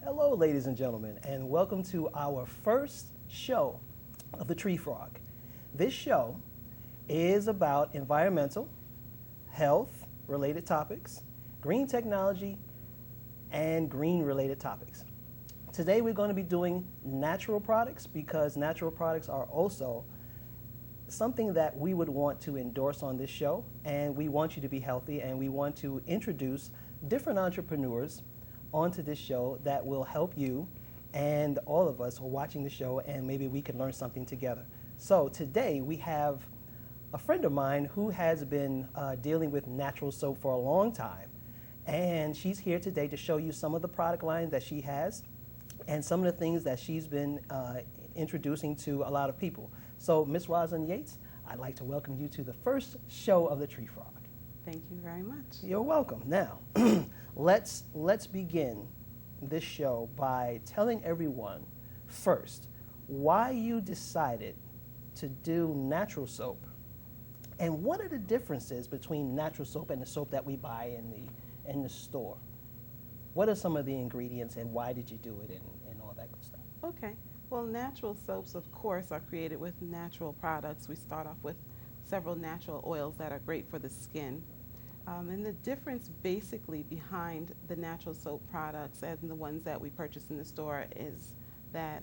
Hello, ladies and gentlemen, and welcome to our first show of the Tree Frog. This show is about environmental, health-related topics, green technology, and green-related topics. Today we're going to be doing natural products because natural products are also something that we would want to endorse on this show, and we want you to be healthy, and we want to introduce different entrepreneurs onto this show that will help you and all of us who are watching the show, and maybe we can learn something together. So today we have a friend of mine who has been dealing with natural soap for a long time, and she's here today to show you some of the product line that she has and some of the things that she's been introducing to a lot of people. So Miss Roslyne Yates, I'd like to welcome you to the first show of the Tree Frog. Thank you very much. You're welcome. Now, let's begin this show by telling everyone first why you decided to do natural soap, and what are the differences between natural soap and the soap that we buy in the store. What are some of the ingredients, and why did you do it, and all that good stuff? Okay. Well, natural soaps, of course, are created with natural products. We start off with several natural oils that are great for the skin. And the difference basically behind the natural soap products and the ones that we purchase in the store is that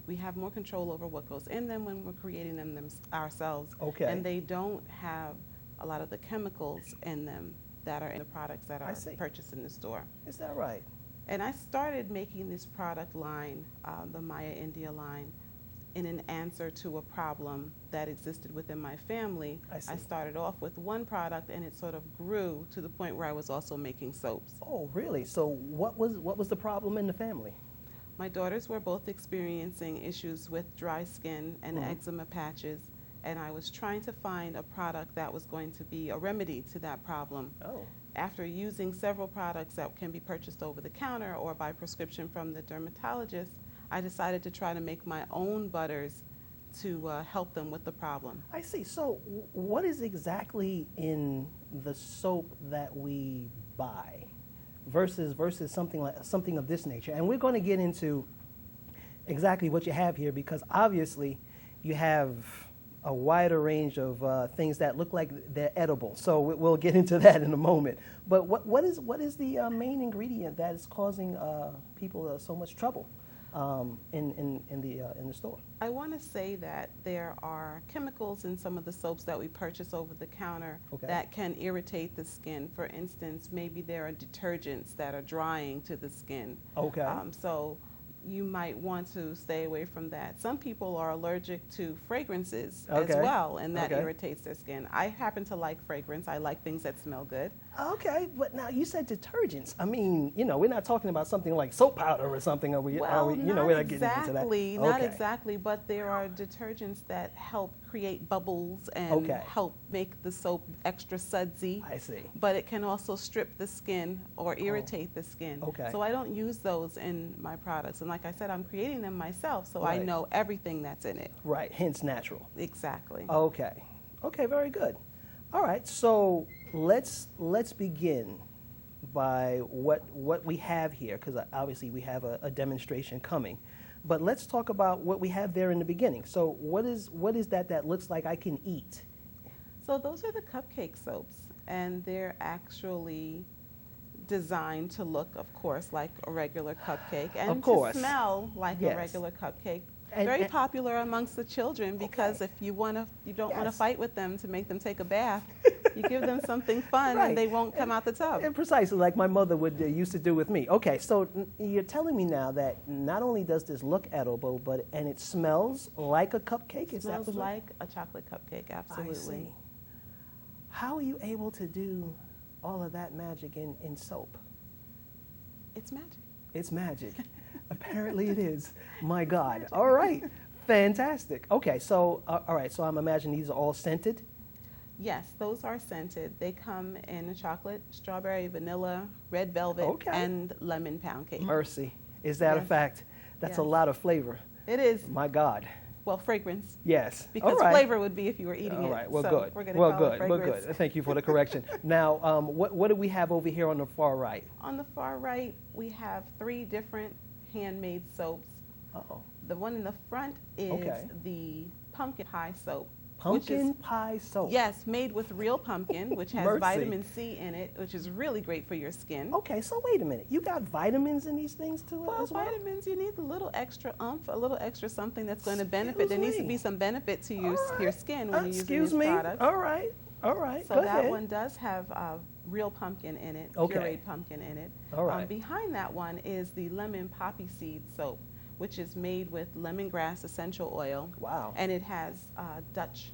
we have more control over what goes in them when we're creating them ourselves. Okay. And they don't have a lot of the chemicals in them that are in the products that are purchased in the store. Is that right? And I started making this product line, the Maya India line, in an answer to a problem that existed within my family. I started off with one product, and it sort of grew to the point where I was also making soaps. Oh, really? So what was the problem in the family? My daughters were both experiencing issues with dry skin and eczema patches, and I was trying to find a product that was going to be a remedy to that problem. Oh. After using several products that can be purchased over the counter or by prescription from the dermatologist, I decided to try to make my own butters to help them with the problem. I see. So what is exactly in the soap that we buy versus something of this nature? And we're going to get into exactly what you have here, because obviously you have a wider range of things that look like they're edible. So we'll get into that in a moment. But what is the main ingredient that is causing people so much trouble in the store? I want to say that there are chemicals in some of the soaps that we purchase over the counter that can irritate the skin. For instance, maybe there are detergents that are drying to the skin. Okay. So you might want to stay away from that. Some people are allergic to fragrances as well, and that irritates their skin. I happen to like fragrance. I like things that smell good. Okay, but now you said detergents. I mean, we're not talking about something like soap powder or something. Are we? Well, we're not getting into that. Not exactly, but there are detergents that help create bubbles and help make the soap extra sudsy. I see. But it can also strip the skin or irritate the skin. Okay. So I don't use those in my products. And like I said, I'm creating them myself, so I know everything that's in it. Right, hence natural. Exactly. Okay. Okay, very good. All right, so let's begin by what we have here, because obviously we have a demonstration coming. But let's talk about what we have there in the beginning. So what is that looks like I can eat? So those are the cupcake soaps, and they're actually designed to look, of course, like a regular cupcake, and to smell like a regular cupcake. Very popular amongst the children, because if you don't want to fight with them to make them take a bath, you give them something fun and they won't come out the tub. And precisely like my mother would used to do with me. Okay, so you're telling me now that not only does this look edible, and it smells like a cupcake? It smells like a chocolate cupcake, absolutely. I see. How are you able to do all of that magic in soap? It's magic. It's magic. Apparently it is. My God. Magic. All right. Fantastic. Okay, so all right, so I'm imagining these are all scented? Yes, those are scented. They come in a chocolate, strawberry, vanilla, red velvet, and lemon pound cake. Mercy. Is that a fact? That's a lot of flavor. It is. My God. Well, fragrance. Yes. Because flavor would be if you were eating it. All right. Well, so good. We're going to call it fragrance. Well, good. Thank you for the correction. Now, what do we have over here on the far right? On the far right, we have 3 different handmade soaps. Uh-oh. The one in the front is Okay. the pumpkin pie soap. Pumpkin pie soap. Yes, made with real pumpkin, which has Mercy. vitamin C in it, which is really great for your skin. Okay, so wait a minute. You got vitamins in these things too Well, as well? vitamins, you need a little extra oomph, a little extra something that's going to benefit. Excuse There needs to me. be some benefit to All right. your skin when you're using Excuse these me. products. All right. All right. So Go that ahead. one does have real pumpkin in it, Okay. pureed pumpkin in it. All right. Behind that one is the lemon poppy seed soap, which is made with lemongrass essential oil. Wow. And it has Dutch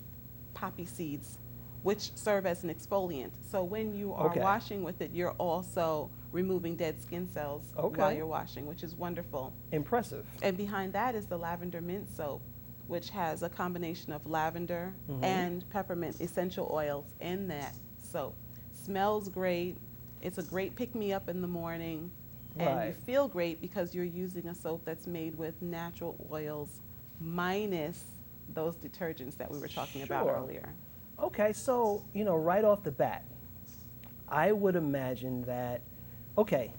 poppy seeds, which serve as an exfoliant. So when you are Okay. washing with it, you're also removing dead skin cells Okay. while you're washing, which is wonderful. Impressive. And behind that is the lavender mint soap, which has a combination of lavender Mhm. and peppermint essential oils in that soap. Smells great. It's a great pick-me-up in the morning. And you Right. feel great because you're using a soap that's made with natural oils minus those detergents that we were talking about Sure. earlier. Okay, so, right off the bat, I would imagine that, okay,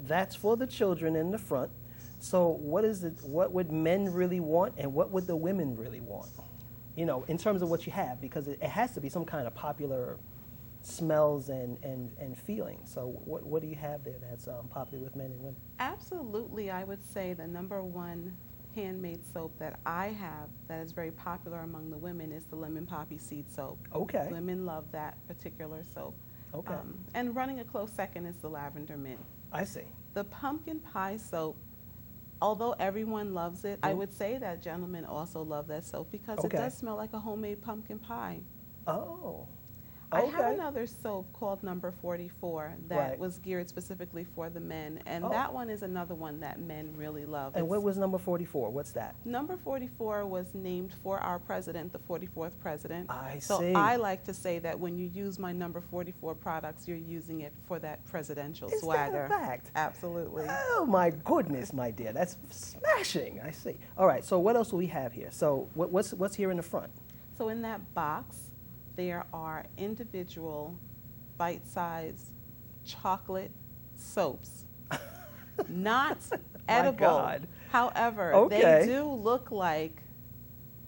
that's for the children in the front. So what would men really want and what would the women really want? In terms of what you have, because it has to be some kind of popular smells and feelings. So what do you have there that's popular with men and women? Absolutely, I would say the number one handmade soap that I have that is very popular among the women is the lemon poppy seed soap. Okay. Women love that particular soap. Okay. And running a close second is the lavender mint. I see. The pumpkin pie soap, although everyone loves it, I Mhm. would say that gentlemen also love that soap because Okay. it does smell like a homemade pumpkin pie. Oh. I have Okay. another soap called Number 44 that Right. was geared specifically for the men, and Oh. that one is another one that men really love. And what It's- was number 44? What's that? Number 44 was named for our president, the 44th president. I So see. I like to say that when you use my number 44 products, you're using it for that presidential Is swagger. that a fact? Absolutely. Oh my goodness, my dear, that's smashing. I see. All right. So what else do we have here? So what's here in the front? So in that box, there are individual bite-sized chocolate soaps. Not edible. God. However, Okay. they do look like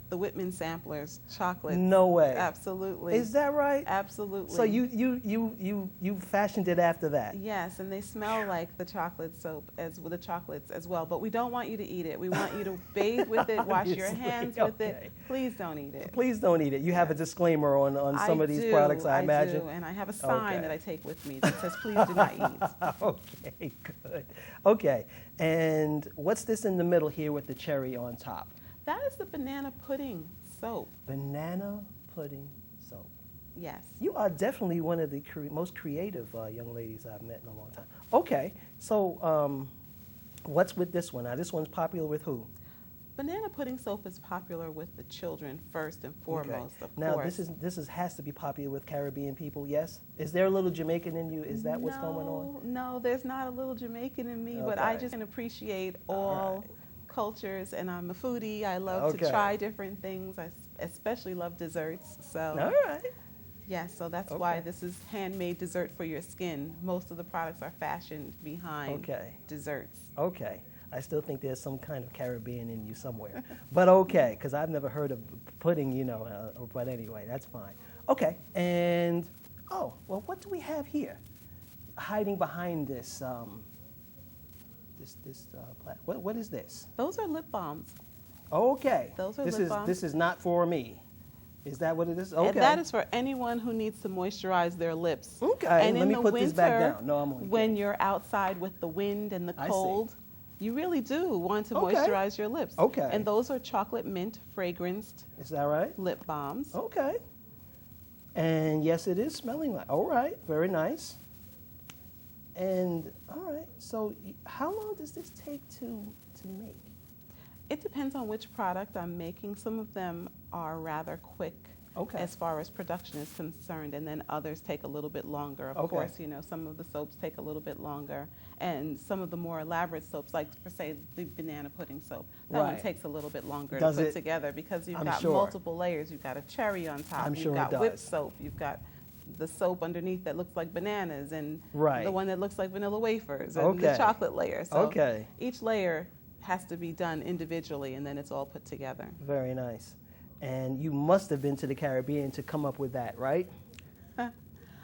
the Whitman Samplers chocolate. No way. Absolutely. Is that right? Absolutely. So you fashioned it after that. Yes, and they smell like the chocolate soap as with the chocolates as well. But we don't want you to eat it. We want you to bathe with it, wash your Obviously, hands with okay. it. Please don't eat it. Please don't eat it. You have a disclaimer on some of these products, I imagine. do, and I have a sign Okay. that I take with me that says, "Please do not eat." Okay, good. Okay, and what's this in the middle here with the cherry on top? That is the banana pudding soap. Banana pudding soap. Yes. You are definitely one of the most creative young ladies I've met in a long time. Okay, so what's with this one? Now, this one's popular with who? Banana pudding soap is popular with the children first and foremost, Okay. of Now, course. this has to be popular with Caribbean people, yes? Is there a little Jamaican in you? Is that what's going on? No, there's not a little Jamaican in me, but I Okay. just can appreciate All all right. cultures, and I'm a foodie. I love Okay. to try different things. I especially love desserts. So All right. yes, so that's why Okay. this is handmade dessert for your skin. Most of the products are fashioned behind Okay. desserts. Okay. I still think there's some kind of Caribbean in you somewhere. But okay, because I've never heard of pudding, but anyway, that's fine. Okay, and, well, what do we have here? Hiding behind this, what is this? Those are lip balms. Okay. Those are this lip is balms. This is not for me. Is that what it is? Okay. And that is for anyone who needs to moisturize their lips. Okay, And let in me the put winter, this back down. No, I'm only when kidding. you're outside with the wind and the I see. cold, you really do want to Okay. moisturize your lips. Okay. And those are chocolate mint fragranced Is that right? lip balms. Okay. And yes, it is smelling like. All right, very nice. And all right, so how long does this take to make? It depends on which product I'm making. Some of them are rather quick Okay. as far as production is concerned, and then others take a little bit longer. Of Okay. course, some of the soaps take a little bit longer, and some of the more elaborate soaps, like for say the banana pudding soap, that one Right. takes a little bit longer Does to put it? together because you've I'm got sure. multiple layers. You've got a cherry on top. I'm sure You've it got whipped does. soap. You've got the soap underneath that looks like bananas, and Right. the one that looks like vanilla wafers, and Okay. the chocolate layer. So Okay. each layer has to be done individually, and then it's all put together. Very nice. And you must have been to the Caribbean to come up with that, right?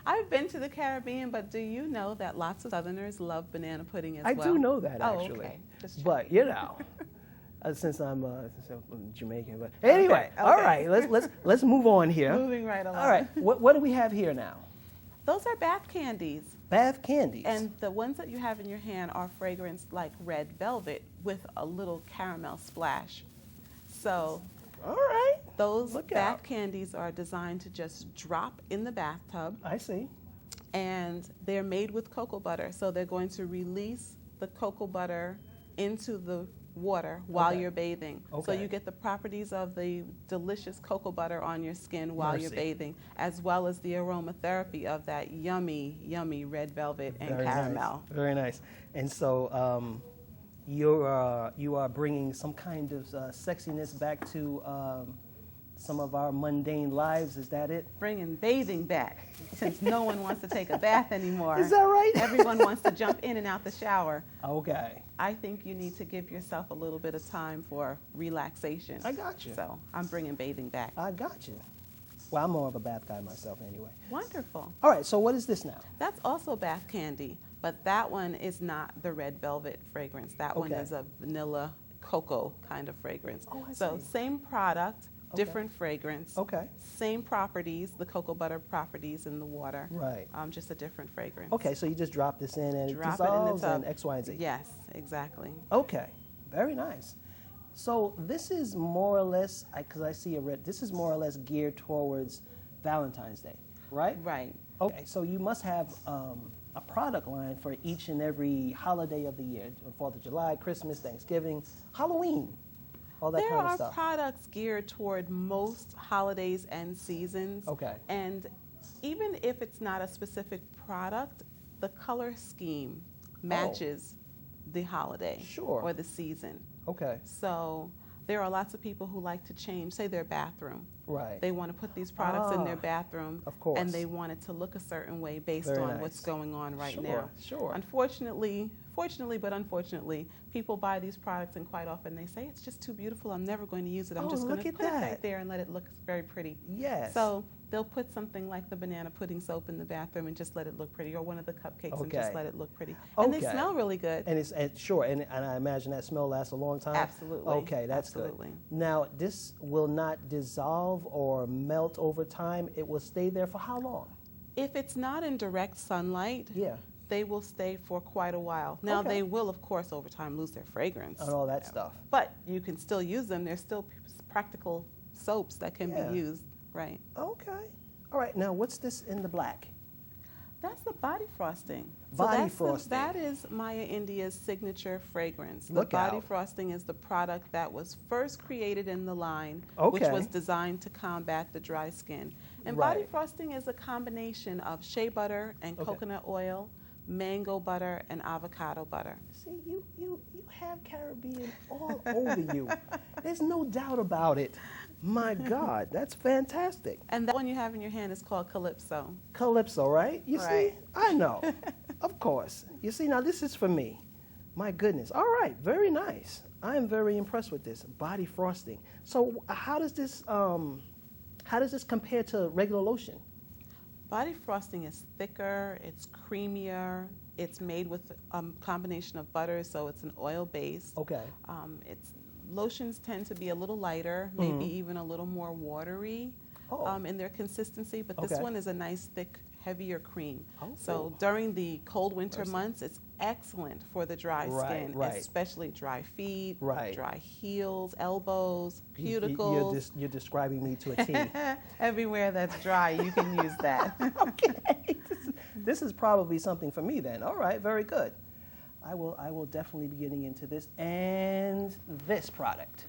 I've been to the Caribbean, but do you know that lots of Southerners love banana pudding as I well? do know that, Oh, actually. okay. Just But, checking. you know, since I'm Jamaican. But anyway, Okay. all right, let's move on here. Moving right along. All right, what do we have here now? Those are bath candies. Bath candies. And the ones that you have in your hand are fragrance like red velvet with a little caramel splash. So all right. those Look bath out. candies are designed to just drop in the bathtub, I see. and they're made with cocoa butter. So they're going to release the cocoa butter into the water while Okay. you're bathing. So Okay. you get the properties of the delicious cocoa butter on your skin while you're Mercy. bathing, as well as the aromatherapy of that yummy, yummy red velvet and Very caramel. Nice. Very nice. And so you are bringing some kind of sexiness back to some of our mundane lives. Is that it? Bringing bathing back, since no one wants to take a bath anymore. Is that right? Everyone wants to jump in and out the shower. Okay. I think you need to give yourself a little bit of time for relaxation. I got you. So I'm bringing bathing back. I got you. Well, I'm more of a bath guy myself anyway. Wonderful. All right, so what is this now? That's also bath candy, but that one is not the red velvet fragrance. That one Okay. is a vanilla cocoa kind of fragrance. Oh, I So see. same product, Okay. different fragrance. Okay. Same properties, the cocoa butter properties in the water. Right. Just a different fragrance. Okay, so you just drop this in and Drop it dissolves it in the tub. and X, Y, and Z. Yes, exactly. Okay, very nice. So this is more or less, because I see a red, this is more or less geared towards Valentine's Day, right? Right. Okay, so you must have a product line for each and every holiday of the year, 4th of July, Christmas, Thanksgiving, Halloween, all that There kind of are stuff. products geared toward most holidays and seasons. Okay. And even if it's not a specific product, the color scheme matches the holiday Sure. or the season. Okay, So there are lots of people who like to change, say, their bathroom. right. They want to put these products in their Ah, bathroom, of course. and they want it to look a certain way based Very on what's nice. going on right Sure, now. sure. Unfortunately, fortunately but unfortunately, people buy these products and quite often they say, it's just too beautiful, I'm never going to use it, I'm Oh, just going look to at put it that. right there and let it look very pretty. Yes. So they'll put something like the banana pudding soap in the bathroom and just let it look pretty, or one of the cupcakes and just Okay. let it look pretty. And they Okay. smell really good. And it's sure, and I imagine that smell lasts a long time. Absolutely. Okay, that's Absolutely. good. Now, this will not dissolve or melt over time. It will stay there for how long? If it's not in direct sunlight, Yeah, they will stay for quite a while. Now, Okay. they will, of course, over time lose their fragrance. and all that stuff. But you can still use them. They're still practical soaps that can Yeah. be used, right? Okay. All right. Now, what's this in the black? That's the body frosting. Body that's frosting. That is Maya India's signature fragrance. Look The body out. frosting is the product that was first created in the line, which Okay. was designed to combat the dry skin. And body Right. frosting is a combination of shea butter and Okay. coconut oil, mango butter, and avocado butter. See, you have Caribbean all over you. There's no doubt about it. My God, that's fantastic. And that one you have in your hand is called Calypso. Calypso, right? You see? Right. I know. Of course. You see, now this is for me. My goodness. All right, very nice. I am very impressed with this body frosting. So, how does this compare to regular lotion? Body frosting is thicker, it's creamier, it's made with a combination of butter, so it's an oil base. Okay. Lotions tend to be a little lighter, maybe Mhm. even a little more watery Oh. in their consistency, but this Okay. one is a nice, thick, heavier cream. Oh. So during the cold winter Mercy. months, it's excellent for the dry Right, skin, right. especially dry feet, Right. dry heels, elbows, You're cuticles. you're describing me to a T. Everywhere that's dry, you can use that. Okay. This is probably something for me then. All right, very good. I will definitely be getting into this. And this product,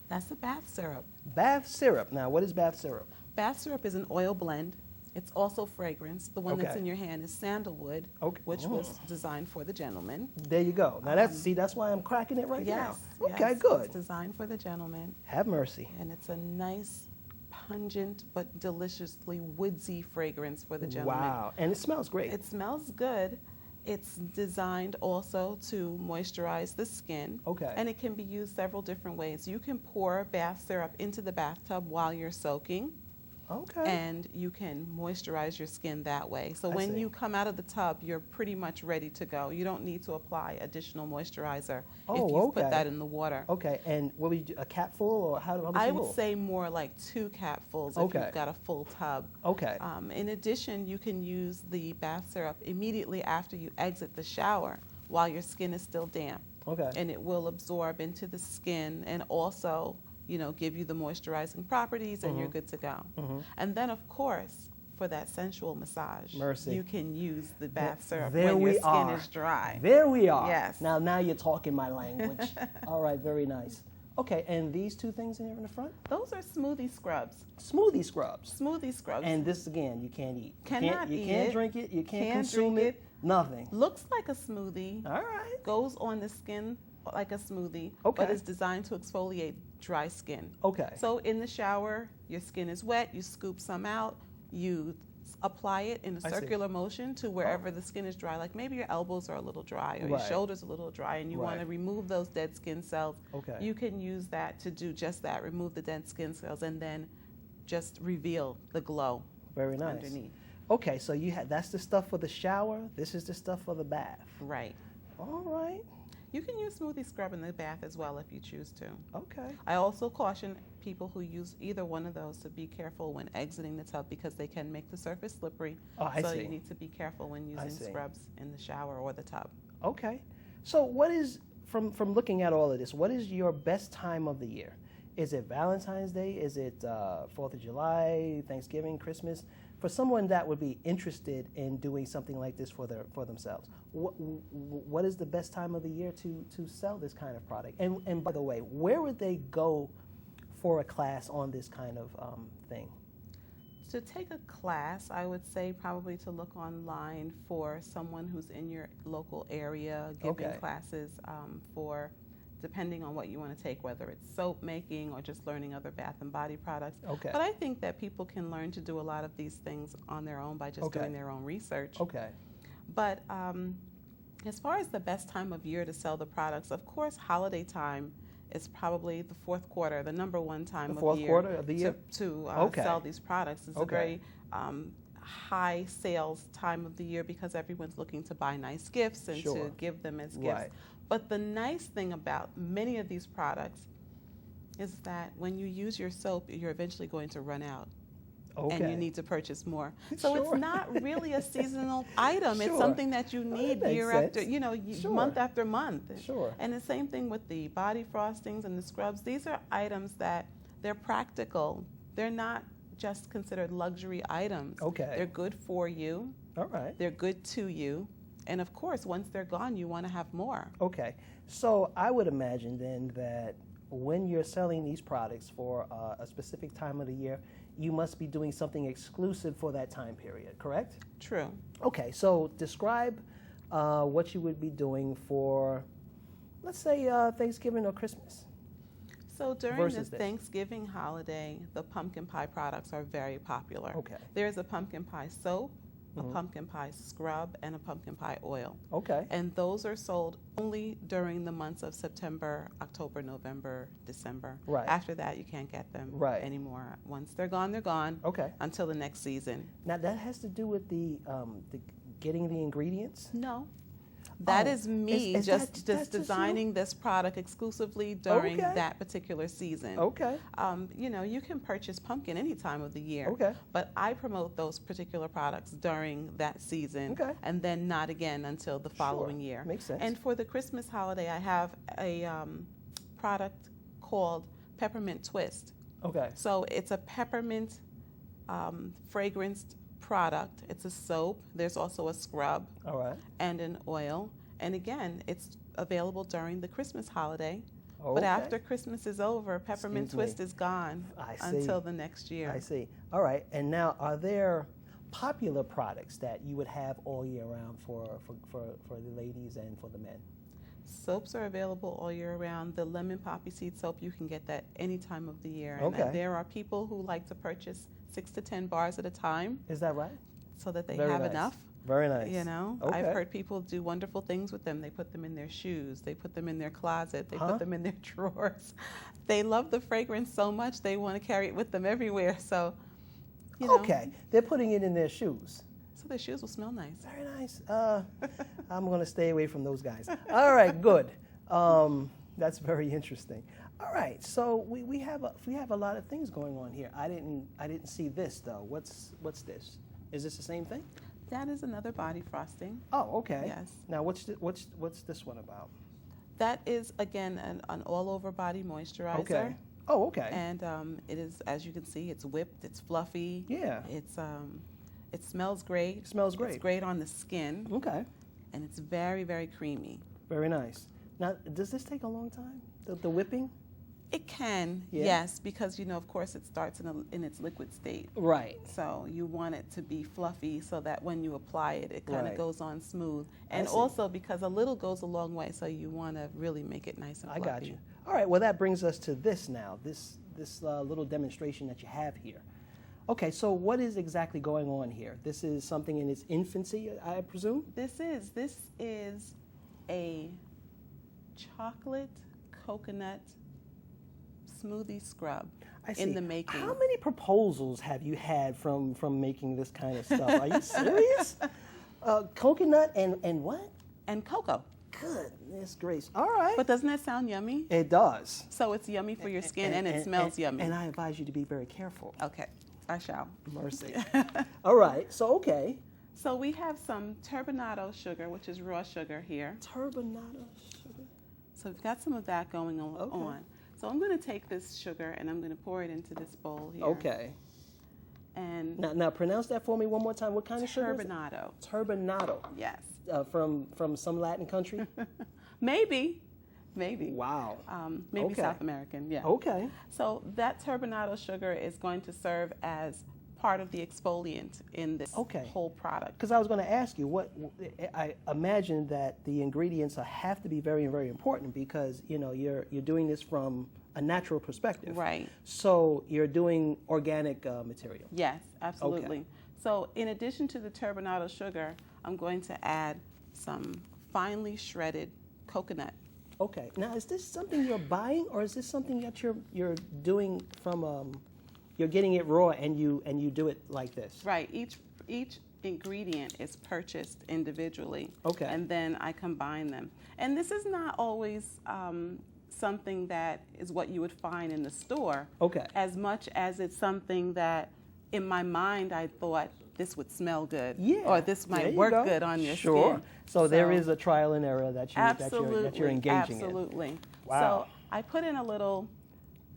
That's the bath syrup. bath syrup. Now, what is bath syrup? Bath syrup is an oil blend. It's also fragrance. The one that's Okay. in your hand is sandalwood, Okay. which Mm. was designed for the gentleman. There you go. Now that's why I'm cracking it right Yes. now. Okay, yes, good. It's designed for the gentleman, Have mercy. and it's a nice, pungent but deliciously woodsy fragrance for the gentleman. Wow, and it smells great. It smells good. It's designed also to moisturize the skin. Okay. And it can be used several different ways. You can pour bath syrup into the bathtub while you're soaking. Okay. And you can moisturize your skin that way. So when you come out of the tub, you're pretty much ready to go. You don't need to apply additional moisturizer if you put that in the water. Okay, and what would you do, a capful, or how much I would say more like 2 capfuls if you've got a full tub. Okay. In addition, you can use the bath syrup immediately after you exit the shower while your skin is still damp. Okay. And it will absorb into the skin and also, you know, give you the moisturizing properties, and you're good to go. And then, of course, for that sensual massage, you can use the bath syrup when your skin is dry. There we are. Yes. Now you're talking my language. All right, very nice. Okay, and these 2 things in here in the front? Those are smoothie scrubs. Smoothie scrubs. Smoothie scrubs. And this, again, you can't eat. You can't drink it. You can't consume it. Nothing. Looks like a smoothie. All right. Goes on the skin like a smoothie, okay. but is designed to exfoliate dry skin. Okay. So in the shower, your skin is wet, you scoop some out, you apply it in a circular motion to wherever the skin is dry, like maybe your elbows are a little dry or your shoulders a little dry, and you want to remove those dead skin cells. Okay. You can use that to do just that, remove the dead skin cells, and then just reveal the glow. Very nice. Underneath. Okay, so that's the stuff for the shower. This is the stuff for the bath. Right. All right. You can use smoothie scrub in the bath as well if you choose to. Okay. I also caution people who use either one of those to be careful when exiting the tub, because they can make the surface slippery. Oh, I see. You need to be careful when using scrubs in the shower or the tub. Okay. So what is, from looking at all of this, what is your best time of the year? Is it Valentine's Day? Is it 4th of July, Thanksgiving, Christmas? For someone that would be interested in doing something like this for themselves, what is the best time of the year to sell this kind of product? And by the way, where would they go for a class on this kind of thing? To take a class, I would say probably to look online for someone who's in your local area giving classes for, depending on what you want to take, whether it's soap making or just learning other bath and body products. Okay. But I think that people can learn to do a lot of these things on their own by just doing their own research. Okay. But as far as the best time of year to sell the products, of course, holiday time is probably the 4th quarter, the number 1 time of year. 4th quarter of the year? To sell these products. It's a very high sales time of the year because everyone's looking to buy nice gifts and to give them as gifts. Right. But the nice thing about many of these products is that when you use your soap, you're eventually going to run out. And you need to purchase more. So it's not really a seasonal item. It's something that you need year after, month after month. Sure. And the same thing with the body frostings and the scrubs. These are items that they're practical. They're not just considered luxury items. Okay. They're good for you. All right. They're good to you. And of course, once they're gone, you want to have more. Okay. So I would imagine then that when you're selling these products for a specific time of the year, you must be doing something exclusive for that time period, correct? True. Okay. So describe what you would be doing for, let's say, Thanksgiving or Christmas. So during the Thanksgiving holiday, the pumpkin pie products are very popular. Okay. There's a pumpkin pie soap, a pumpkin pie scrub, and a pumpkin pie oil. Okay. And those are sold only during the months of September, October, November, December. Right. After that, you can't get them anymore. Once they're gone, they're gone. Okay. Until the next season. Now that has to do with the getting the ingredients? No. That is me just designing this product exclusively during that particular season. Okay. You can purchase pumpkin any time of the year. Okay. But I promote those particular products during that season. Okay. And then not again until the following year. Makes sense. And for the Christmas holiday, I have a product called Peppermint Twist. Okay. So it's a peppermint fragranced product. It's a soap. There's also a scrub. All right. And an oil. And again, it's available during the Christmas holiday. Okay. But after Christmas is over, Peppermint Twist is gone until the next year. I see. All right. And now, are there popular products that you would have all year round for the ladies and for the men? Soaps are available all year round. The lemon poppy seed soap, you can get that any time of the year. And Okay. there are people who like to purchase 6 to 10 bars at a time Is that right? so that they Very have nice. enough. Very nice. You know, Okay. I've heard people do wonderful things with them. They put them in their shoes. They put them in their closet. They put them in their drawers. They love the fragrance so much they want to carry it with them everywhere. So, you know, Okay. They're putting it in their shoes. so their shoes will smell nice. Very nice. I'm going to stay away from those guys. All right, good. That's very interesting. All right, so we have a lot of things going on here. I didn't see this though. What's this? Is this the same thing? That is another body frosting. Oh, okay. Yes. Now, what's this one about? That is, again, an all-over body moisturizer. Okay. Oh, okay. And it is, as you can see, it's whipped, it's fluffy. Yeah. It smells great. It smells great. It's great on the skin. Okay. And it's very, very creamy. Very nice. Now, does this take a long time? The whipping? It can, Yeah. yes, because, you know, of course, it starts in its liquid state. Right. So you want it to be fluffy so that when you apply it, it kind of Right. goes on smooth. I And see. also because a little goes a long way, so you want to really make it nice and I fluffy. got you. All right. Well, that brings us to this now. This little demonstration that you have here. Okay. So what is exactly going on here? This is something in its infancy, I presume. This is a chocolate coconut smoothie scrub I see. in the making. How many proposals have you had from making this kind of stuff? Are you serious? Coconut and what? And cocoa. Goodness gracious. All right. But doesn't that sound yummy? It does. So it's yummy for your skin and it smells yummy. And I advise you to be very careful. Okay, I shall. Mercy. All right. So, okay. So we have some turbinado sugar, which is raw sugar here. Turbinado sugar. So we've got some of that going on. Okay. So I'm going to take this sugar and I'm going to pour it into this bowl here. Okay. And Now pronounce that for me one more time. What kind of sugar? turbinado. Turbinado. Yes. From some Latin country? Maybe. Wow. Maybe Okay. South American, yeah. Okay. So that turbinado sugar is going to serve as part of the exfoliant in this Okay. whole product. Because I was going to ask you, I imagine that the ingredients have to be very, very important because you're doing this from a natural perspective. Right. So you're doing organic material. Yes, absolutely. So in addition to the turbinado sugar, I'm going to add some finely shredded coconut. Okay. Now, is this something you're buying, or is this something that you're doing from? You're getting it raw, and you do it like this. Right. Each ingredient is purchased individually. Okay. And then I combine them. And this is not always something that is what you would find in the store. Okay. As much as it's something that, in my mind, I thought this would smell good. Yeah. Or this There might you work go. good on your Sure. skin. So there is a trial and error that you're engaging in. Absolutely. Wow. So I put in a little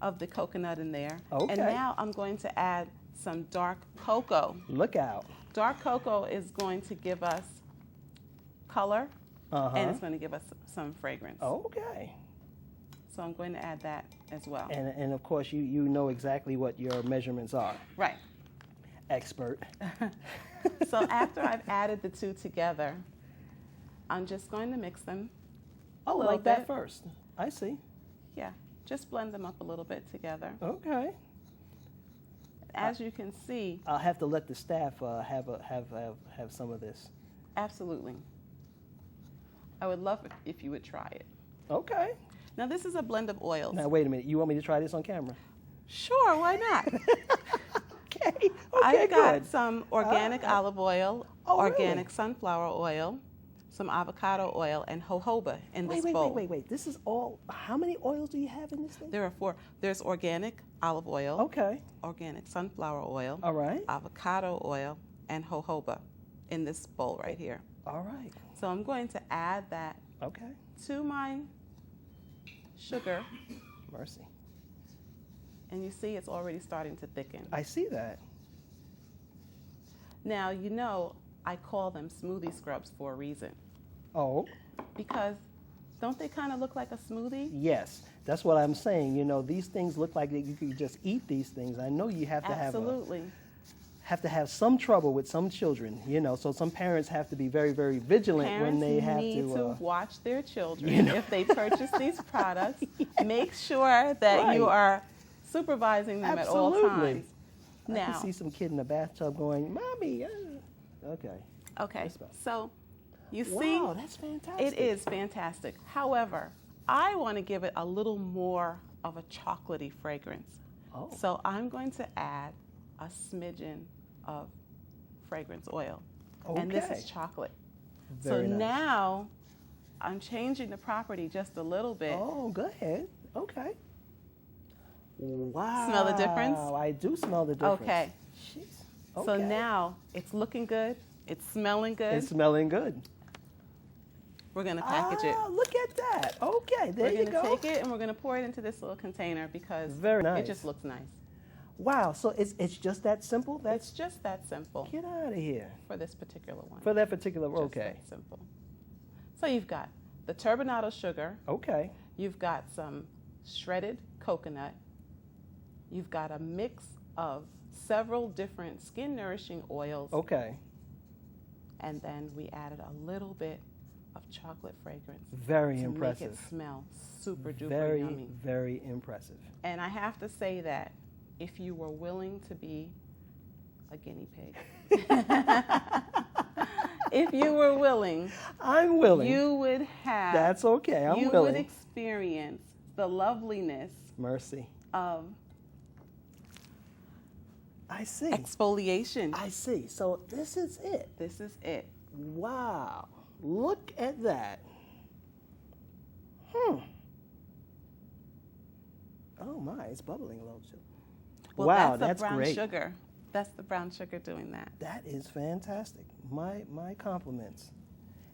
of the coconut in there. Okay. And now I'm going to add some dark cocoa. Look out. Dark cocoa is going to give us color, and it's going to give us some fragrance. Okay. So I'm going to add that as well. And of course you know exactly what your measurements are. Right. Expert. So after I've added the two together, I'm just going to mix them a little like bit. that first. I see. Yeah, just blend them up a little bit together. Okay. As you can see, I'll have to let the staff have some of this. absolutely. I would love if you would try it. Okay. Now this is a blend of oils. Now wait a minute. You want me to try this on camera? Sure, why not? Okay. I've got good. some organic olive oil, Oh, organic really? sunflower oil, some avocado oil, and jojoba in this Wait. bowl. This is all. How many oils do you have in this thing? There are 4. There's organic olive oil, Okay. organic sunflower oil, All right. avocado oil, and jojoba in this bowl right here. All right. So I'm going to add that Okay. to my sugar, Mercy. and you see it's already starting to thicken. I see that. Now, you know, I call them smoothie scrubs for a reason, Oh. because don't they kind of look like a smoothie? Yes. That's what I'm saying. These things look like that you could just eat these things. I know you have to Absolutely. have to have some trouble with some children, so some parents have to be very, very vigilant when they have need to watch their children. If they purchase these products, make sure that you are supervising them at all times. I can see some kid in the bathtub going, "Mommy." Okay. Okay. So you see, wow, that's fantastic. It is fantastic. However, I want to give it a little more of a chocolatey fragrance. Oh. So I'm going to add a smidgen of fragrance oil. Okay. And this is chocolate. Very nice. Now I'm changing the property just a little bit. Oh, go ahead. Okay. Wow. Smell the difference? I do smell the difference. Okay. Jeez. Okay. So now it's looking good. It's smelling good. It's smelling good. We're going to package it. Look at that. Okay, there you go. We're going to take it and we're going to pour it into this little container because very nice. It just looks nice. Wow, so it's just that simple? It's just that simple. Get out of here. For this particular one. For that particular one, okay. Just that simple. So you've got the turbinado sugar. Okay. You've got some shredded coconut. You've got a mix of several different skin nourishing oils. Okay. And then we added a little bit of chocolate fragrance. Very impressive. To make it smell super duper very, yummy. Very impressive. And I have to say that if you were willing to be a guinea pig, if you were willing, I'm willing. You would have. That's okay. I'm willing. willing. You would experience the loveliness. Mercy. Of. I see. Exfoliation. I see. So this is it. This is it. Wow. Look at that. Oh my, it's bubbling a little too. Well, wow, that's great. Brown sugar. That's the brown sugar doing that. That is fantastic. My compliments.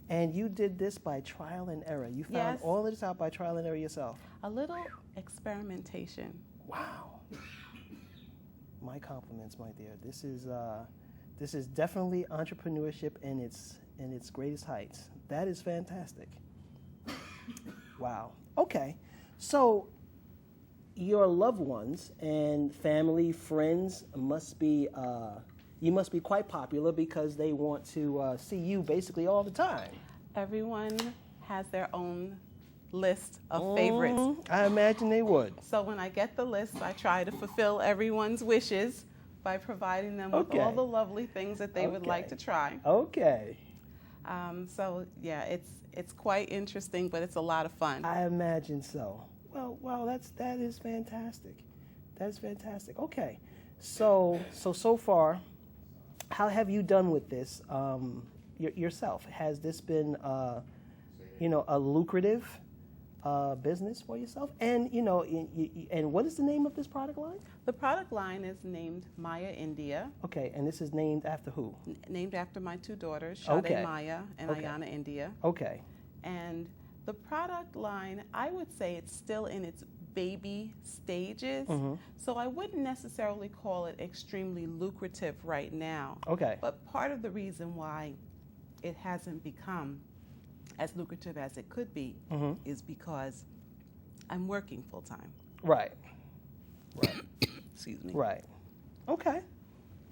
And you did this by trial and error. You found all of this out by trial and error yourself. A little experimentation. Wow. My compliments, my dear. This is definitely entrepreneurship in its greatest heights. That is fantastic. Wow. Okay. So your loved ones and family, friends must be you must be quite popular because they want to see you basically all the time. Everyone has their own list of favorites. I imagine they would. So when I get the list, I try to fulfill everyone's wishes by providing them with all the lovely things that they would like to try. Okay. So yeah, it's quite interesting, but it's a lot of fun. I imagine so. Well, that is fantastic. That is fantastic. Okay, so far, how have you done with this yourself? Has this been a lucrative business for yourself? And and what is the name of this product line? The product line is named Maya India. Okay, and this is named after who? Named after my two daughters, Sade Maya and Ayana India. Okay. And the product line, I would say it's still in its baby stages. Mm-hmm. So I wouldn't necessarily call it extremely lucrative right now. Okay. But part of the reason why it hasn't become as lucrative as it could be is because I'm working full time. Right. Excuse me. Right. Okay,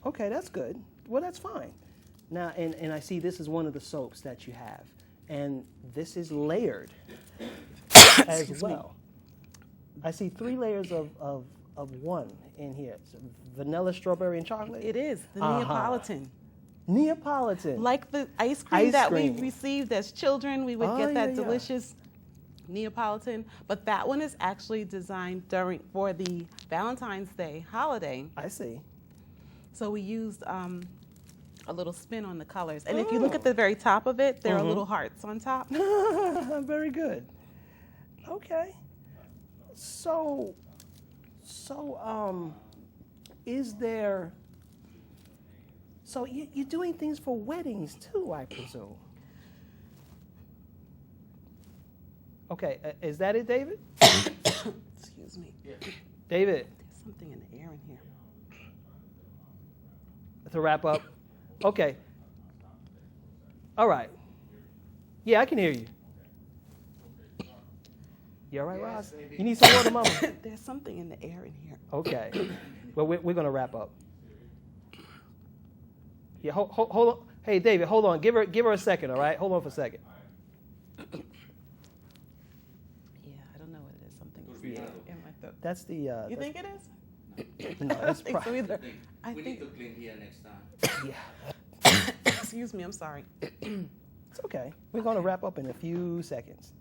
that's good. Well, that's fine. Now, and I see this is one of the soaps that you have, and this is layered as well. I see 3 layers of one in here. It's vanilla, strawberry, and chocolate. It is the Neapolitan. Neapolitan. Like the ice cream that we received as children, we would get that delicious Neapolitan. But that one is actually designed for the Valentine's Day holiday. I see. So we used a little spin on the colors. And if you look at the very top of it, there are little hearts on top. Very good. Okay. So is there... So you're doing things for weddings too, I presume. Okay, is that it, David? Excuse me. David. There's something in the air in here. To wrap up. Okay. All right. Yeah, I can hear you. You all right, Roz? You need some water, Mama? There's something in the air in here. Okay. Well, we're going to wrap up. Yeah, hold on. Hey, David, hold on. Give her a second, all right? Hold on for a second. Yeah, I don't know what it is. Something in my throat. That's the. You think it is? No, I don't think so either. We need to clean here next time. Yeah. Excuse me, I'm sorry. It's okay. We're going to wrap up in a few seconds.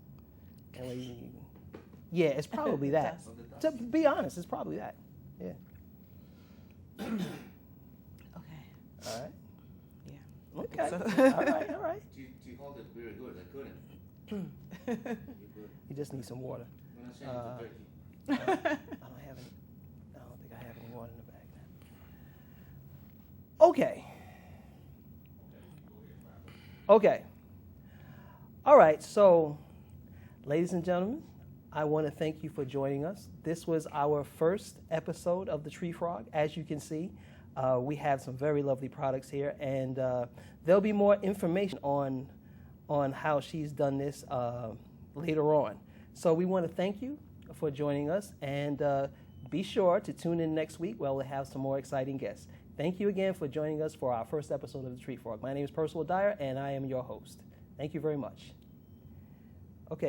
Yeah, it's probably that. To be honest, it's probably that. Yeah. Okay. All right. Yeah. Okay. So. All right. She hold it very good. I couldn't. You good. You just need some water. When I send it to Turkey. I don't think I have any water in the bag now. Okay. All right. So, ladies and gentlemen, I want to thank you for joining us. This was our first episode of the Tree Frog. As you can see, we have some very lovely products here, and there'll be more information on how she's done this later on. So we want to thank you for joining us, and be sure to tune in next week where we'll have some more exciting guests. Thank you again for joining us for our first episode of the Tree Frog. My name is Percy Dyer, and I am your host. Thank you very much.